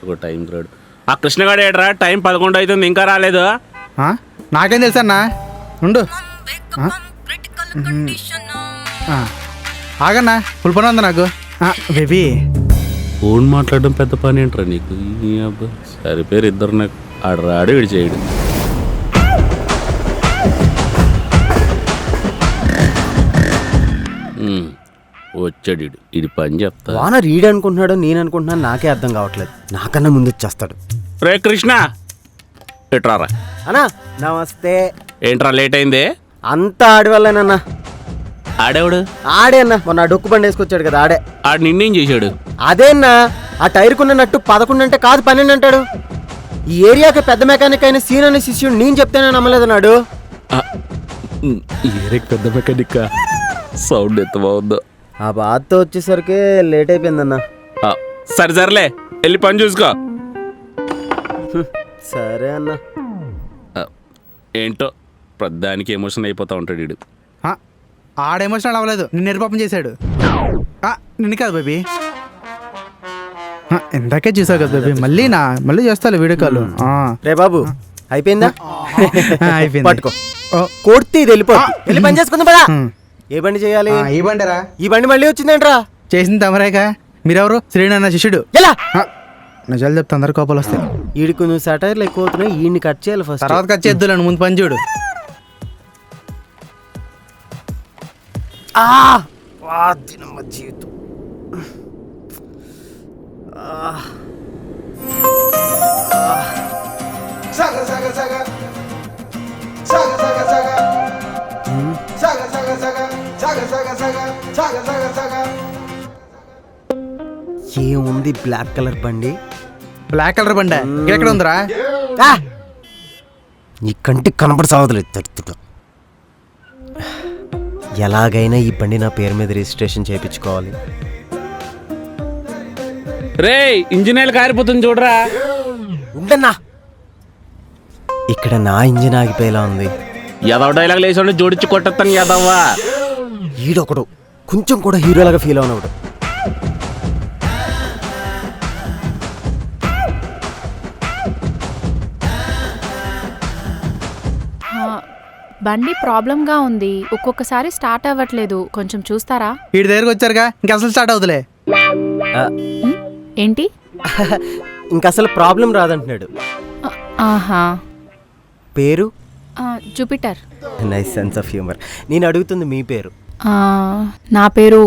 కరెక్ట్గా టైం రాడు. ఆ కృష్ణగాడు ఏడ్రా, టైం 11 అవుతుంది ఇంకా రాలేదు. నాకేం తెలుసా అన్న, ఉండు. ఆగన్నా, ఫుల్ పని ఉంది నాకు. బేబీ ఫోన్ మాట్లాడడం పెద్ద పని ఏంట్రా నీకు? ఈ అబ్బా సరిపోయారు ఇద్దరు. నాకు ఆడు రాడు, వీడు చేయడు. వచ్చాడు ఇది పని చెప్తా. వానర్ ఈడు అనుకుంటున్నాడు, నేను అనుకుంటున్నాను, నాకే అర్థం కావట్లేదు. నాకన్నా ముందు వచ్చేస్తాడు. రే కృష్ణ ఎట్రారా అన్నా నమస్తే. ఏంట్రా లేట్ అయింది? అంతా ఆడి వల్లేనన్నా. ఆడేవాడు? ఆడే అన్న, మొన్న డొక్కు బండి వేసుకొచ్చాడు కదా ఆడే. ఆడు నిన్నేం చేశాడు? అదేనా, ఆ టైర్కున్న నట్టు 11 అంటే కాదు 12 అంటాడు. ఈ ఏరియాకి పెద్ద మెకానిక్ అయిన సీన్ అనే శిష్యుడు నేను చెప్తేనే నమ్మలేదన్నాడు. ఏరియా పెద్ద మెకానిక్, సౌండ్ ఎంత బాగుందో. ఆ బాధతో వచ్చేసరికి లేట్ అయిపోయిందన్నా. సరే సర్లే, వెళ్ళి పని చూసుకో. సరే అన్న. ఏంటో ప్రధానికి ఎమోషన్ అయిపోతా ఉంటాడు వీడు. ఆడ ఎమోషనల్ అవ్వలేదు, నిన్ను నిర్పాపం చేశాడు. నిన్ను కాదు బేబీ, ఇందాకే చూసావు కదా బేబీ. మళ్ళీ చేస్తా వీడియో కాల్. రే బాబు అయిపోయిందా? అయిపోయింది. పట్టుకో, కొడితే ఇది వెళ్ళిపో. వెళ్ళి పని చేసుకుందాం పదా. ఏ బండి చేయాలి? ఈ బండిరా. ఈ బండి మళ్ళీ వచ్చిందేంట్రా? చేసింది తమరేగా. మీరెవరు? శ్రీను అన్న శిష్యుడు. ఎలా? నిజాలు చెప్తే అందరు కోపాలు వస్తాయి. వీడికి కొంచెం సెటైర్లు ఎక్కువ అవుతున్నాయి, వీడిని కట్ చేయాలి ఫస్ట్. తర్వాత కట్ చేద్దులేను, ముందు పని చూడు. జీవితం ఏముంది బ్లాక్ కలర్ బండి? బ్లాక్ కలర్ బండి ఎక్కడ ఉందిరా? నీ కంటికి కనపడి సావదులేదు తడుతుగా. ఎలాగైనా ఈ బండి నా పేరు మీద రిజిస్ట్రేషన్ చేయించుకోవాలి. రే ఇంజిన్ కారిపోతుంది చూడరా. ఉండన్నా, ఇక్కడ నా ఇంజిన్ ఆగిపోయేలా ఉంది. ఏదో డైలాగ్ లేచి జోడించి కొట్టేస్తాను యాదవ్వా. ఈడొకడు కొంచెం కూడా హీరోలాగా ఫీల్ అవునవుడు. బండి ప్రాబ్లంగా ఉంది, ఒక్కొక్కసారి స్టార్ట్ అవ్వట్లేదు, కొంచెం చూస్తారా? వీడి దగ్గరకు వచ్చారుగా, ఇంకా అసలు స్టార్ట్ అవుతులే. ఏంటి? ఇంక అసలు ప్రాబ్లం రాదంటున్నాడు. ఆహా. పేరు? Jupiter. Nice sense of humour. నేను అడుగుతుంది మీ పేరు. నా పేరు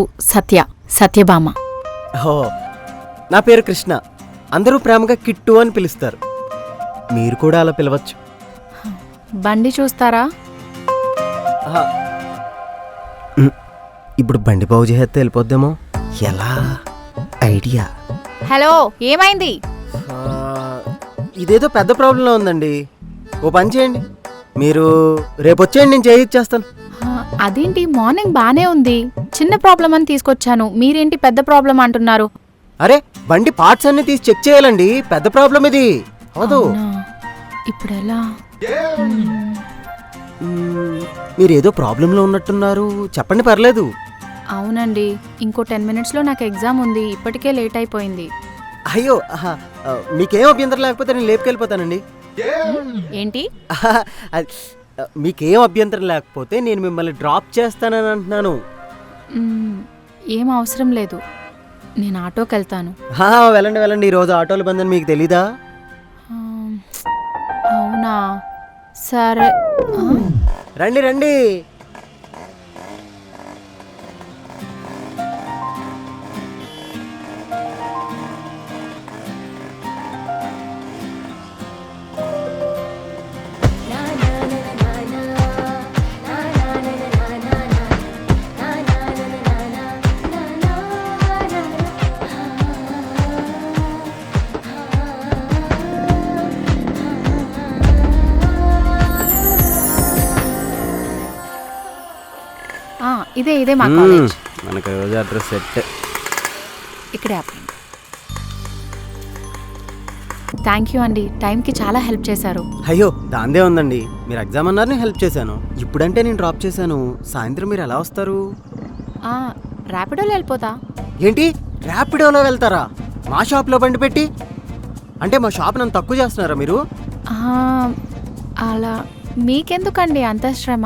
సత్యభామ. ఓ, నా పేరు కృష్ణ. అందరూ ప్రేమగా కిట్టు అని పిలుస్తారు, మీరు కూడా అలా పిలవచ్చు. బండి చూస్తారా? ఇప్పుడు బండి బాగు చేస్తే వెళ్ళిపోద్దేమో. ఎలా ఐడియా? హలో, ఏమైంది? ఇదేదో పెద్ద ప్రాబ్లంలో ఉందండి. ఓ పని చేయండి, మీరు రేపు వచ్చేయండి, నేను చేయిచ్చేస్తాను. అదేంటి, మార్నింగ్ బానే ఉంది, చిన్న ప్రాబ్లం అని తీసుకొచ్చాను, మీరేంటి పెద్ద ప్రాబ్లం అంటున్నారు? అరే బండి పార్ట్స్ అన్ని తీసి చెక్ చేయాలండి, పెద్ద ప్రాబ్లం ఇది. అవదు. ఇప్పుడు ఎలా? మీరు ఏదో ప్రాబ్లంలో ఉన్నట్టున్నారు, చెప్పండి పర్లేదు. అవునండి, ఇంకో 10 minutesలో నాకు ఎగ్జామ్ ఉంది, ఇప్పటికే లేట్ అయిపోయింది. అయ్యో, మీకేం అభ్యంతరం లేకపోతే నేను లేపుకెళ్ళిపోతానండి. ఏంటి? మీకేం అభ్యంతరం లేకపోతే నేను మిమ్మల్ని డ్రాప్ చేస్తానని అంటున్నాను. ఏం అవసరం లేదు, నేను ఆటోకి వెళ్తాను. వెళ్ళండి వెళ్ళండి, ఈరోజు ఆటోలు బందని మీకు తెలీదా? అవునా, సరే. రండి రండి. ఇదే మా కాలేజ్. మనకి రోజు అడ్రస్ సెట్. ఇక్కడే ఆపండి. థ్యాంక్ యూ అండి, టైంకి చాలా హెల్ప్ చేశారు. అయ్యో దాందే ఉందండి, మీరు ఎగ్జామ్ అన్నారు, నేను హెల్ప్ చేశాను. ఇప్పుడంటే నేను డ్రాప్ చేశాను, సాయంత్రం మీరు ఎలా వస్తారు? ర్యాపిడోలో వెళ్ళిపోతా. ఏంటి ర్యాపిడోలో వెళ్తారా? మా షాప్లో బండి పెట్టి? అంటే మా షాప్ నన్ను తక్కువ చేస్తున్నారా మీరు? ఆ, అలా మీకెందుకండి అంత శ్రమ?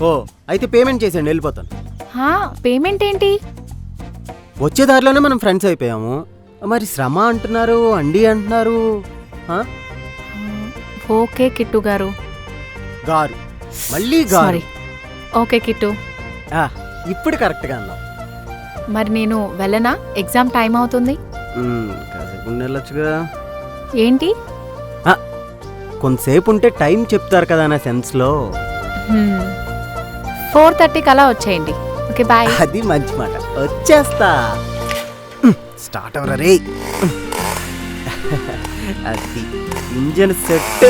ఓ అయితే పేమెంట్ చేసేయండి, వెళ్ళిపోతాను. హా, పేమెంట్ ఏంటి? వచ్చే దారిలోనే మనం ఫ్రెండ్స్ అయిపోయాము, మరి శ్రమ అంటున్నారు, అండి అంటున్నారు. ఆ? ఓకే కిట్టు గారు. గారు మళ్ళీ గారు. సారీ. ఓకే కిట్టు. ఆ, ఇప్పుడు కరెక్ట్గా అన్నాం. మరి నేను వెళ్ళనా? ఎగ్జామ్ టైం అవుతుంది. కాసేపు ఉండి వెళ్ళొచ్చుగా. ఏంటి? కొంతసేపు ఉంటే టైం చెప్తారు కదా అనే సెన్స్లో. 4:30కి అలా వచ్చేయండి. Okay bye. అది మంచి మాట, వచ్చేస్తా. స్టార్ట్ అవరా రే. అది ఇంజన్ సెట్.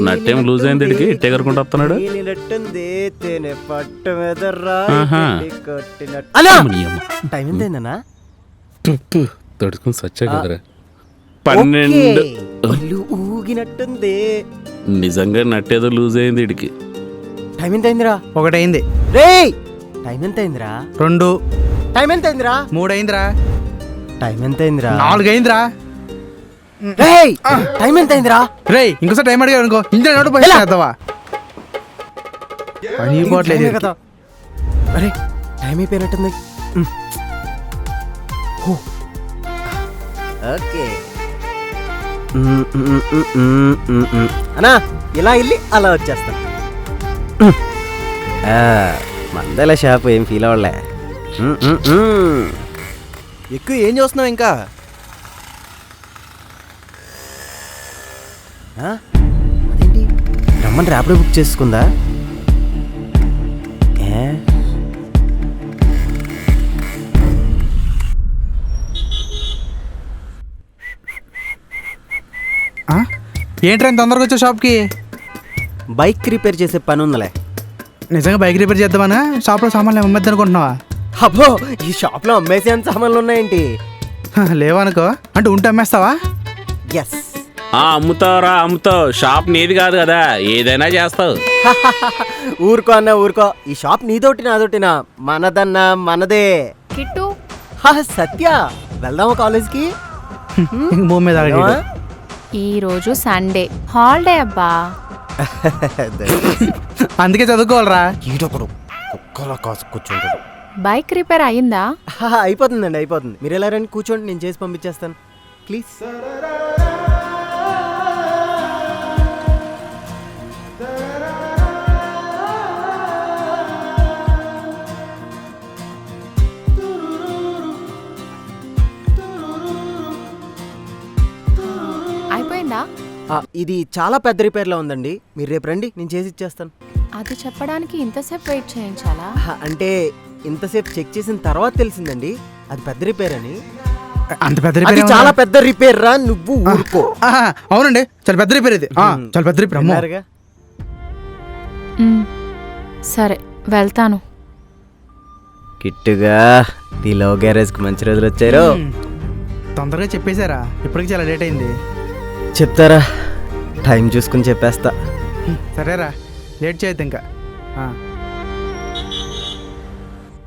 నట్టేం లూజ్ అయింది ఇడికి, ఇట్టే కరుకుంటూ వస్తున్నాడు. ఆహా. టైం ఎంతైందన్నా? తడుచుకుని సచ్చా కదరా. 12. ఊగినట్టుంది. నిజంగా నట్టేదో లూజ్ అయింది ఇడికి. టైం ఎంత అయిందిరా? 1 అయింది. రే టైం ఎంత అయిందిరా? 2. టైం ఎంత అయిందిరా? 3 అయిందిరా. టైం ఎంత అయిందిరా? 4 అయిందిరా. రే టైం ఎంత అయిందిరా? రే ఇంకోసారి టైం అడిగా అనుకో, ఇంజన్ నోటు పని చేద్దావా? పని పోవట్లేదు టైమే కదా. అరే టైం అయిపోయినట్టుంది. ఓకే అన్నా, ఇలా వెళ్ళి అలా వచ్చేస్తాను. మందల షాప్ ఏం ఫీల్ అవ్వలే. ఎక్కువ ఏం చూస్తున్నావు ఇంకా? అదేంటి రమ్మని ర్యాపిడో బుక్ చేసుకుందా? ఏంట్రా ఇంత తొందరగా వచ్చా షాప్కి? బైక్ రిపేర్ చేసే పని ఉందిలే. నిజంగా బైక్ రిపేర్ చేద్దామనా? షాప్లో సామాన్లు అమ్మద్దు అనుకుంటున్నావా? అబ్బో ఈ షాప్లో అమ్మేసే అంత సామాన్లు ఉన్నాయేంటి? లేవనుకో, అంటే ఉంటే అమ్మేస్తావా? ఎస్. అమ్ముతావురా, అమ్ముతావు. షాప్ నీది కాదు కదా, ఏదైనా చేస్తావు. ఊరుకో అన్న ఊరుకో, ఈ షాప్ నీదోటి నాదోటినా? మనదన్నా మనదే. కిట్టు. సత్య వెళ్దామా కాలేజ్కి? ఇంక భూమి మీద ఆగాడు. ఈ రోజు సండే హాలిడే అబ్బా. అందుకే చదువుకోవాలరా. ఈడొకడు కుక్కలా కాసు కూర్చుంటాడు. బైక్ రిపేర్ అయిందా? అయిపోతుందండి, అయిపోతుంది. మీరు ఎలా రండి, కూర్చోండి, నేను చేసి పంపించేస్తాను ప్లీజ్. అయిపోయిందా? ఇది చాలా పెద్ద రిపేర్లో ఉందండి, మీరు రేపు రండి, నేను చేసి ఇచ్చేస్తాను. అది చెప్పడానికి ఇంతసేపు వెయిట్ చేయించాలా? అంటే ఇంతసేపు చెక్ చేసిన తర్వాత తెలిసిందండి అది పెద్ద రిపేర్ అని. అంత పెద్ద అది రిపేర్? చాలా పెద్ద రిపేర్ రా, నువ్వు ఊరుకో. అవునండి, చాలా పెద్ద రిపేర్ ఇది. చాలా పెద్ద రిపేర్. విన్నారుగా? సరే వెళ్తాను. కిట్టుగా ఈ లో గ్యారేజ్కి మంచి రోజులు వచ్చారు. తొందరగా చెప్పేశారా? ఇప్పటికి చాలా లేట్ అయింది. చెప్తారా? టైం చూసుకుని చెప్పేస్తా. సరేరా, లేట్ చేయొద్దు ఇంకా.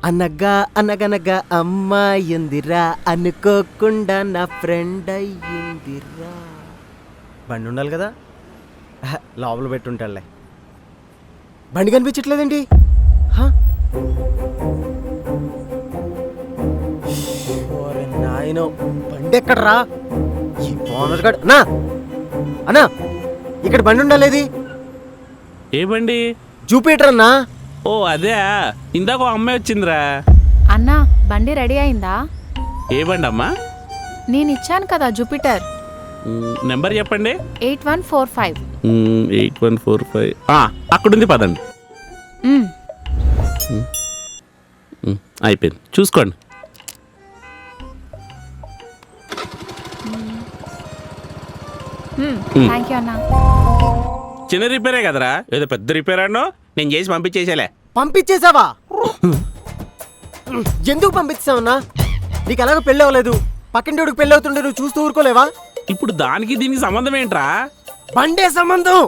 అనగా అనగనగా అమ్మాయిందిరా, అనుకోకుండా నా ఫ్రెండ్ అయ్యిందిరా. బండి ఉండాలి కదా, లోపల పెట్టుంటాడులే. బండి కనిపించట్లేదండి. నాయనో, బండి ఎక్కడరా? ఈ ఓనర్ గాడు. అన్నా అన్నా, ఇక్కడ బండి ఉండాలేది. ఏ బండి? జూపిటర్ అన్నా. ఓ అదే, ఇందాక ఓ అమ్మాయి వచ్చిందిరా. అన్నా బండి రెడీ అయిందా? ఏ బండి అమ్మా? నేను ఇచ్చాను కదా జూపిటర్. నెంబర్ చెప్పండి. 8145. 8145. అక్కడుంది, పదండి. అయిపోయింది, చూసుకోండి. థ్యాంక్ యూ అన్నా. చిన్న రిపేరే కదరా, ఏదో పెద్ద రిపేర్ అన్నో నేను చేసి పంపించేసేలే. పంపించేసావా? ఎందుకు పంపించావన్నా? నీకు ఎలాగో పెళ్ళి అవ్వలేదు, పక్కింటోడికి పెళ్ళి అవుతుండే నువ్వు చూస్తూ ఊరుకోలేవా? ఇప్పుడు దానికి దీనికి సంబంధం ఏంట్రా? బండే సంబంధం.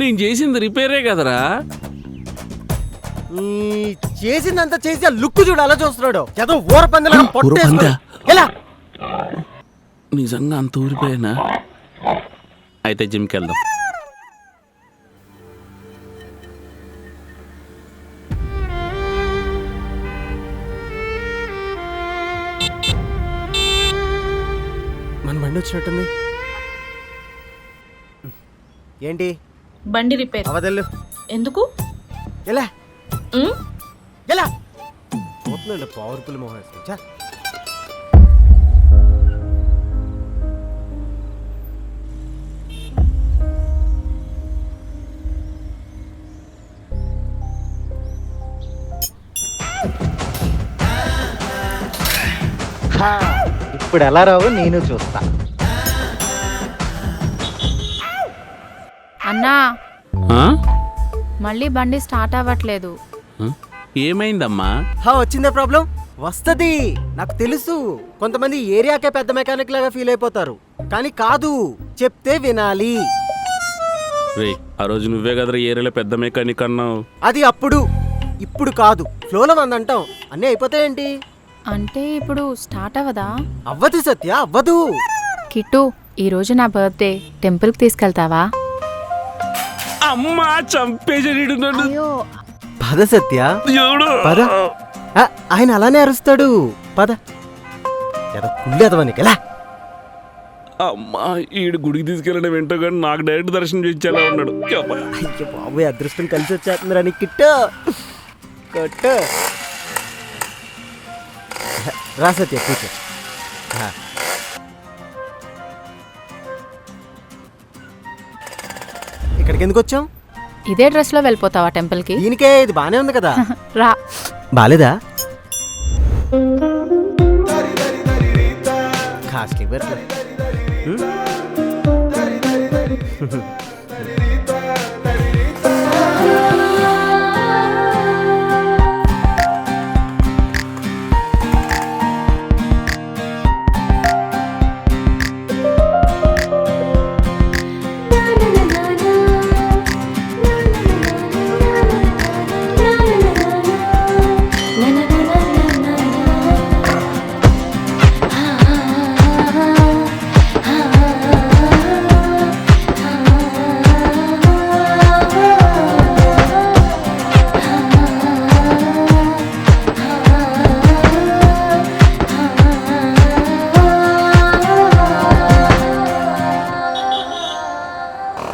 నేను చేసింది రిపేరే కదరా. ఈ చేసిందంతా చేసి ఆ లుక్ చూడు అలా చూస్తున్నాడు ఏదో ఊర పందిలా పొట్టేసుకో. పందా? ఎలా నిజంగా అంత ఊరిపోయానా? అయితే జిమ్కి వెళ్దాం. మన బండి వచ్చినట్టుంది. ఏంటి బండి రిపేర్ అవదల్లు ఎందుకు? ఎలా ఉమ్, ఎలా పోతున్నాడు పవర్ఫుల్ మోహన్. చా ఇప్పుడు ఎలా రావు నేను చూస్తా. అన్నా ఆ? మళ్ళీ బండి స్టార్ట్ అవ్వట్లేదు. ఆ? ఏమైందమ్మా? వచ్చిందే ప్రాబ్లం వస్తది నాకు తెలుసు. కొంతమంది ఏరియాకే పెద్ద మెకానిక్ లాగా ఫీల్ అయిపోతారు, కానీ కాదు, చెప్తే వినాలి. రే, ఆ రోజు నువ్వే కదరా ఏరియాలో పెద్ద మెకానిక్ అన్నావు. అది అప్పుడు, ఇప్పుడు కాదు. ఫ్లోలో అంటాం అన్నీ అయిపోతాయేంటి? అంటే ఇప్పుడు స్టార్ట్ అవ్వదా? అవ్వదు సత్య, అవ్వదు. కిట్టు, ఈరోజు నా బర్త్డే, టెంపుల్కి తీసుకెళ్తావా? అమ్మా చంపేసాడు నన్ను. అయ్యో, పద సత్య, దేవుడు. పద. ఆయన అలానే అరుస్తాడు, పద. ఏదో కుళ్ళేదవనికి ఎలా? అమ్మా ఈడు గుడికి తీసుకెళ్ళడం ఏంటో కానీ నాకు డైరెక్ట్ దర్శనం చేయించేలా ఉన్నాడు. అబ్బా. అయ్యో బాబోయ్, అదృష్టం కలిసి వచ్చేస్తుందిరా నీ కిట్టు. కొట్టు రా సత్య, కూర్చో. ఇక్కడికి ఎందుకు వచ్చాం? ఇదే డ్రెస్లో వెళ్ళిపోతావా టెంపుల్కి? దీనికే ఇది బానే ఉంది కదా. రా. బాలేదా? Costly berth.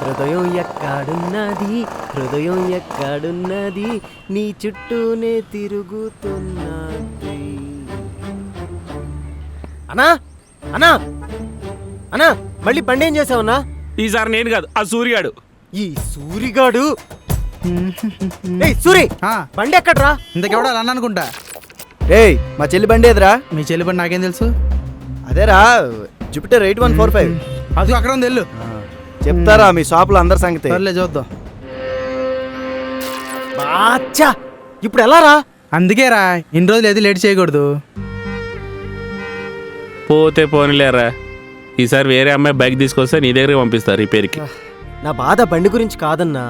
హృదయం ఎక్కడున్నది, హృదయం ఎక్కడున్నది, నీ చుట్టూనే తిరుగుతున్నది. అన్నా అన్నా అన్నా, మళ్ళీ బండి ఏం చేసావన్నా? ఈసారి నేను కాదు, ఆ సూర్యాడు. ఈ సూరిగాడు. ఏయ్ సూరి, ఆ, బండి ఎక్కడ్రా? ఇంతకెవడో అలా అనుకుంటా. ఏయ్ మా చెల్లి బండి ఏదిరా? మీ చెల్లి పని నాకేం తెలుసు? అదేరా జూపిటర్ 8145. అది అక్కడ ఉంది, వెళ్ళు. చెప్తారా మీ షాపులో అందరి సంగతి? సర్లే చూద్దాం. బాచ్చా, ఇప్పుడు ఎలా రా? అందుకే రా, ఇన్ని రోజులు ఏది లేట్ చేయకూడదు. పోతే పోనీలేరా, ఈసారి వేరే అమ్మాయి బైక్ తీసుకొస్తే నీ దగ్గరికి పంపిస్తారు రిపేర్కి. నా బాధ బండి గురించి కాదన్నా,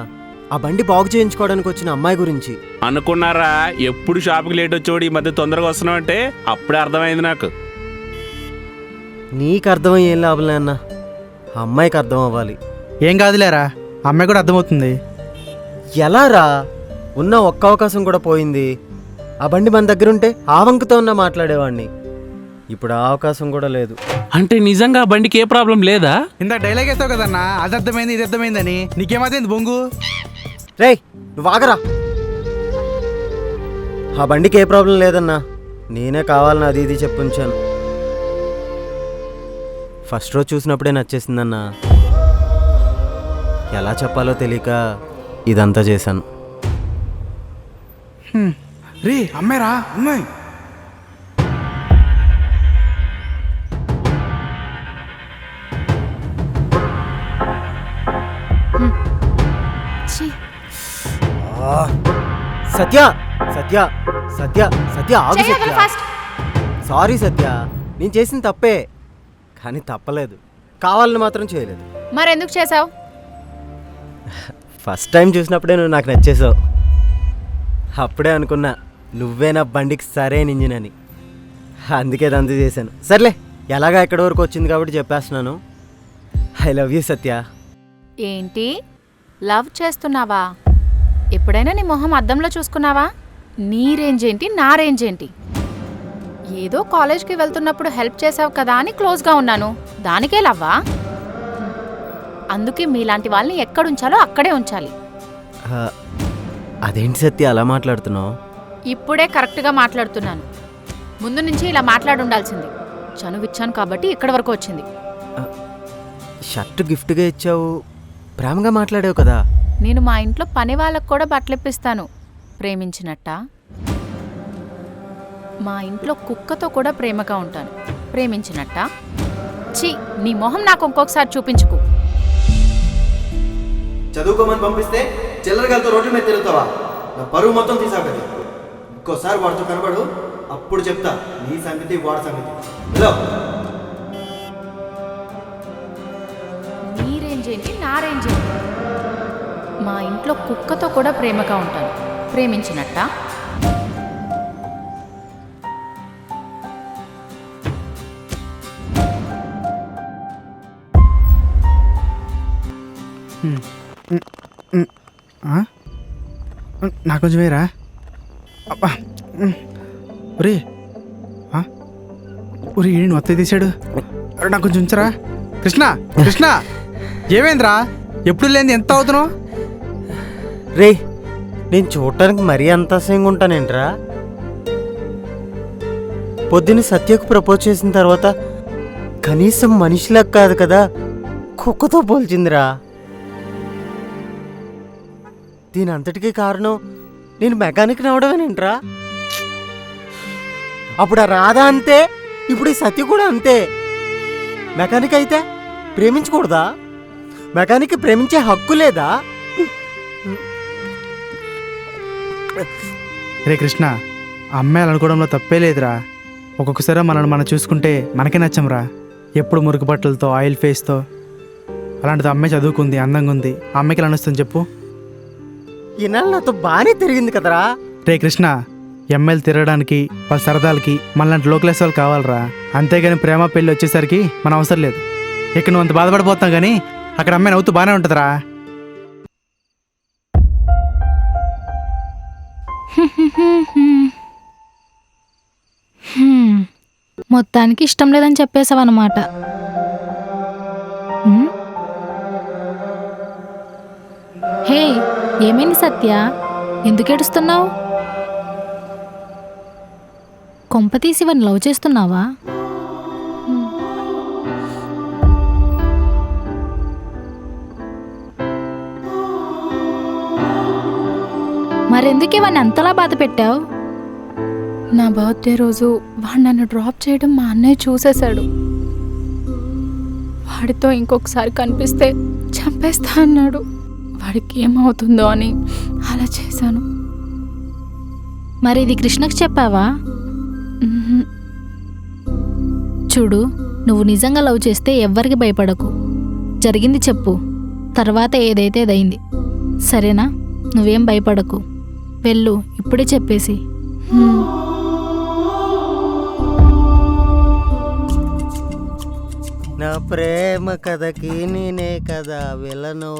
ఆ బండి బాగు చేయించుకోవడానికి వచ్చిన అమ్మాయి గురించి. అనుకున్నారా ఎప్పుడు షాప్కి లేట్ వచ్చేవాడు ఈ మధ్య తొందరగా వస్తున్నావు అంటే అప్పుడే అర్థమైంది నాకు. నీకు అర్థమై ఏం లాభంలే అన్న, ఆ అమ్మాయికి అర్థం అవ్వాలి. ఏం కాదులేరా, అమ్మాయి కూడా అర్థమవుతుంది. ఎలా రా? ఉన్న ఒక్క అవకాశం కూడా పోయింది. ఆ బండి మన దగ్గర ఉంటే ఆ వంకతో ఉన్నా మాట్లాడేవాడిని. ఇప్పుడు ఆ అవకాశం కూడా లేదు. అంటే నిజంగా ఆ బండికి ఏ ప్రాబ్లం లేదా? ఇందాక డైలాగ్ వేస్తావు కదన్నా, అది అర్థమైంది ఇది అర్థమైందని. నీకేమైంది బొంగు? రేయ్ నువ్వు ఆగరా. ఆ బండికి ఏ ప్రాబ్లం లేదన్నా, నేనే కావాలని అది ఇది చెప్పుంచాను. ఫస్ట్ రోజు చూసినప్పుడే నచ్చేసిందన్నా, ఎలా చెప్పాలో తెలియక ఇదంతా చేశాను. రే అమ్మాయి రా, అమ్మాయి. ఛీ, సత్య సత్య సత్య సత్య ఆగు చెయ్యి సత్య. వదలు ఫస్ట్. సారీ సత్య, నేను చేసిన తప్పే, కానీ తప్పలేదు. కావాలని మాత్రం చేయలేదు. మరెందుకు చేసావు? ఫస్ట్ టైం చూసినప్పుడే నువ్వు నాకు నచ్చేసావు. అప్పుడే అనుకున్నా నువ్వే నా బండికి సరైన ఇంజిన్ అని. అందుకే దంత చేశాను. సర్లే, ఎలాగా ఎక్కడి వరకు వచ్చింది కాబట్టి చెప్పేస్తున్నాను. ఐ లవ్ యూ సత్య. ఏంటి లవ్ చేస్తున్నావా? ఎప్పుడైనా నీ మొహం అద్దంలో చూసుకున్నావా? నీ రేంజ్ ఏంటి, నా రేంజ్ ఏంటి? ఏదో కాలేజ్కి వెళ్తున్నప్పుడు హెల్ప్ చేసావు కదా అని క్లోజ్గా ఉన్నాను, దానికే లవ్వా? అందుకే మీలాంటి వాళ్ళని ఎక్కడుంచాలో అక్కడే ఉంచాలి. అదేంటి సత్య అలా మాట్లాడుతున్నావు? ఇప్పుడే కరెక్ట్గా మాట్లాడుతున్నాను. ముందు నుంచి ఇలా మాట్లాడుండాల్సింది. చనువిచ్చాను కాబట్టి ఇక్కడి వరకు వచ్చింది. షర్టు గిఫ్ట్గా ఇచ్చావు, ప్రేమగా మాట్లాడావు కదా. నేను మా ఇంట్లో పని వాళ్ళకు కూడా బట్టలిప్పిస్తాను. ప్రేమించినట్టా? మా ఇంట్లో కుక్కతో కూడా ప్రేమగా ఉంటాను. ప్రేమించినట్టా? ఛీ, నీ మొహం నాకు ఇంకొకసారి చూపించుకు. చదువుకోమని పంపిస్తే చిల్లరగాలతో రోడ్ల మీద తిరుగుతావా? నా పరువు మొత్తం తీసావు కదా. ఇంకోసారి వాడితో కనబడు, అప్పుడు చెప్తా నీ సంగతి వాడి సంగతి. హలో, నీ రేంజ్ ఏంటి, నా రేంజ్ ఏంటి? మా ఇంట్లో కుక్కతో కూడా ప్రేమగా ఉంటాను. ప్రేమించినట్టా? నాకు కొంచెం వేరా అబ్బా. ఒరే ఒరే ఏంటి మొత్తం తీసాడు? అరే నాకు కొంచెం ఉంచరా. కృష్ణ కృష్ణ, ఏమైందిరా? ఎప్పుడు లేని ఎంత అవుతున్నావు? రే, నేను చూడటానికి మరీ అంత అసహ్యంగా ఉంటానేంట్రా? పొద్దున్న సత్యకు ప్రపోజ్ చేసిన తర్వాత కనీసం మనిషిలకు కాదు కదా, కుక్కతో పోల్చిందిరా. దీని అంతటికీ కారణం నేను మెకానిక్ రావడమేనేంట్రా? అప్పుడు ఆ రాధా అంతే, ఇప్పుడు ఈ సత్య కూడా అంతే. మెకానిక్ అయితే ప్రేమించకూడదా? మెకానిక్ ప్రేమించే హక్కు లేదా? రే కృష్ణ, అమ్మాయిలు అనుకోవడంలో తప్పే లేదురా. ఒక్కొక్కసారి మనల్ని మనం చూసుకుంటే మనకే నచ్చంరా. ఎప్పుడు మురికి బట్టలతో, ఆయిల్ ఫేస్తో. అలాంటిది అమ్మాయి చదువుకుంది, అందంగా ఉంది, ఆ అమ్మాయికి ఎలా నచ్చుతుంది చెప్పు? ఈనాళ్ళు నాతో బాగానే తిరిగింది కదరా. రే కృష్ణ, ఎమ్మెల్యే తిరగడానికి వాళ్ళ సరదాలకి మనలాంటి లో క్లాస్ వాళ్ళు కావాలరా. అంతేగాని ప్రేమ పెళ్ళి వచ్చేసరికి మనం అవసరం లేదు. ఇక్కడ నువ్వు అంత బాధపడిపోతావు కానీ అక్కడ అమ్మాయి నవ్వుతూ బాగానే ఉంటుందిరా. మొత్తానికి ఇష్టం లేదని చెప్పేసావన్నమాట. హే, ఏమైంది సత్య? ఎందుకు ఏడుస్తున్నావు? కొంపతీసి వాడిని లవ్ చేస్తున్నావా? మరెందుకే వాడిని అంతలా బాధ పెట్టావు? నా బర్త్డే రోజు వాడు నన్ను డ్రాప్ చేయడం మా అన్నయ్య చూసేశాడు. వాడితో ఇంకొకసారి కనిపిస్తే చంపేస్తా అన్నాడు. వాడికి ఏమవుతుందో అని అలా చేశాను. మరి ఇది కృష్ణకు చెప్పావా? చూడు, నువ్వు నిజంగా లవ్ చేస్తే ఎవ్వరికి భయపడకు. జరిగింది చెప్పు, తర్వాత ఏదైతే అదైంది, సరేనా? నువ్వేం భయపడకు, వెళ్ళు ఇప్పుడే చెప్పేసి. నా ప్రేమ కథకి నేనే కదా విలను,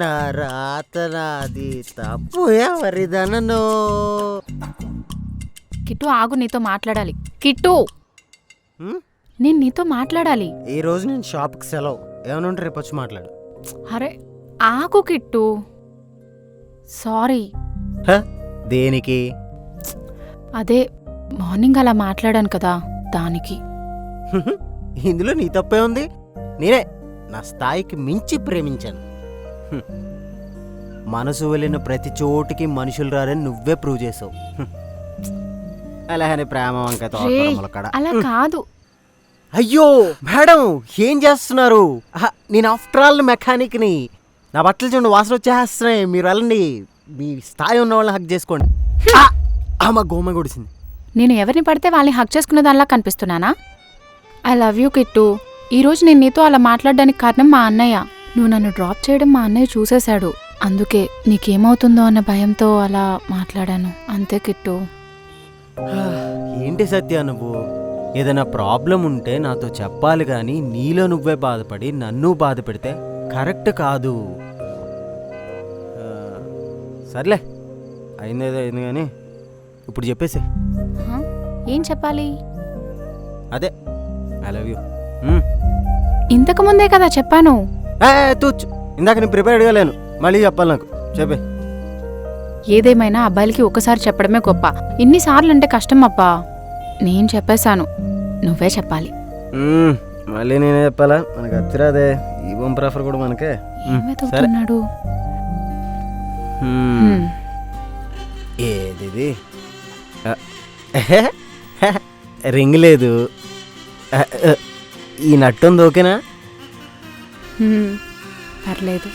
నా రాత నాది తప్పు ఎవరిదనను. కిట్టు ఆగు, నీతో మాట్లాడాలి. కిట్టు, నేను నీతో మాట్లాడాలి. ఈ రోజు నేను షాప్కి సెలవు. ఏమైనా ఉంటే రేపు వచ్చి మాట్లాడు. అరే ఆగు కిట్టు, సారీ. దేనికి? అదే మార్నింగ్ అలా మాట్లాడాను కదా, దానికి. ఇందులో నీ తప్పే ఉంది? నేనే నా స్థాయికి మించి ప్రేమించాను. మనసు వెళ్ళిన ప్రతి చోటికి మనుషులు రారని నువ్వే ప్రూవ్ చేసావు. అలా అని ప్రేమ వంకతో అలా కాదు. అయ్యో మేడం, ఏం చేస్తున్నారు? నేను ఆఫ్టర్ ఆల్ మెకానిక్ని. నా బట్టలు చూడండి వాసన వచ్చేస్తున్నాయి. మీరు వెళ్ళండి, మీ స్థాయి ఉన్న వాళ్ళని హక్ చేసుకోండి. ఆమె గోమ గుడిసింది. నేను ఎవరిని పడితే వాళ్ళని హక్ చేసుకునే దానిలా కనిపిస్తున్నానా? I love you Kittu. ఈరోజు నేను నీతో అలా మాట్లాడడానికి కారణం మా అన్నయ్య. నువ్వు నన్ను డ్రాప్ చేయడం మా అన్నయ్య చూసేశాడు, అందుకే నీకేమవుతుందో అన్న భయంతో అలా మాట్లాడాను అంతే కిట్టు. ఏంటి సత్య నువ్వు ఏదైనా ప్రాబ్లం ఉంటే నాతో చెప్పాలి కానీ నీలో నువ్వే బాధపడి నన్ను బాధ పెడితే కరెక్ట్ కాదు. సర్లే అయిందేదో అయింది కానీ ఇప్పుడు చెప్పేసి హా? ఏం చెప్పాలి? అదే ఐ లవ్ యూ. ఇంతకు ముందే కదా చెప్పాను. తూచ్ ఇందాక నేను ప్రిపేర్డ్గా లేను, మళ్ళీ చెప్పాలి నాకు. చెప్పే. ఏదేమైనా అబ్బాయిలకి ఒకసారి చెప్పడమే గొప్ప. ఇన్నిసార్లు అంటే కష్టం అబ్బా. నేను చెప్పేశాను, నువ్వే చెప్పాలి. మళ్ళీ నేనే చెప్పాలా? మనకు అచ్చిరాదే ఈ బంపర్ కూడా మనకే. సరే ఏమెతుకుతున్నాడు? ఏది రింగ్ లేదు, ఈ నట్టు ఉంది ఓకేనా? పర్లేదు.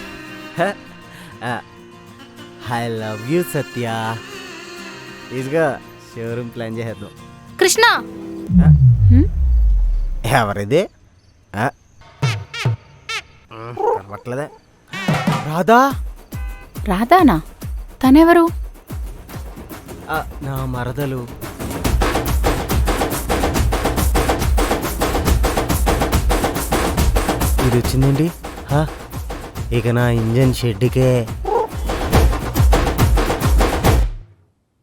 ఐ లవ్ యూ సత్య. ఈజీగా షోరూమ్ ప్లాన్ చేసేద్దాం. కృష్ణ ఎవరిది? కనబట్లేదే. రాధా. రాధానా? తనెవరు? నా మరదలు. ఇది వచ్చిందేంటి? ఇక నా ఇంజన్ షెడ్కే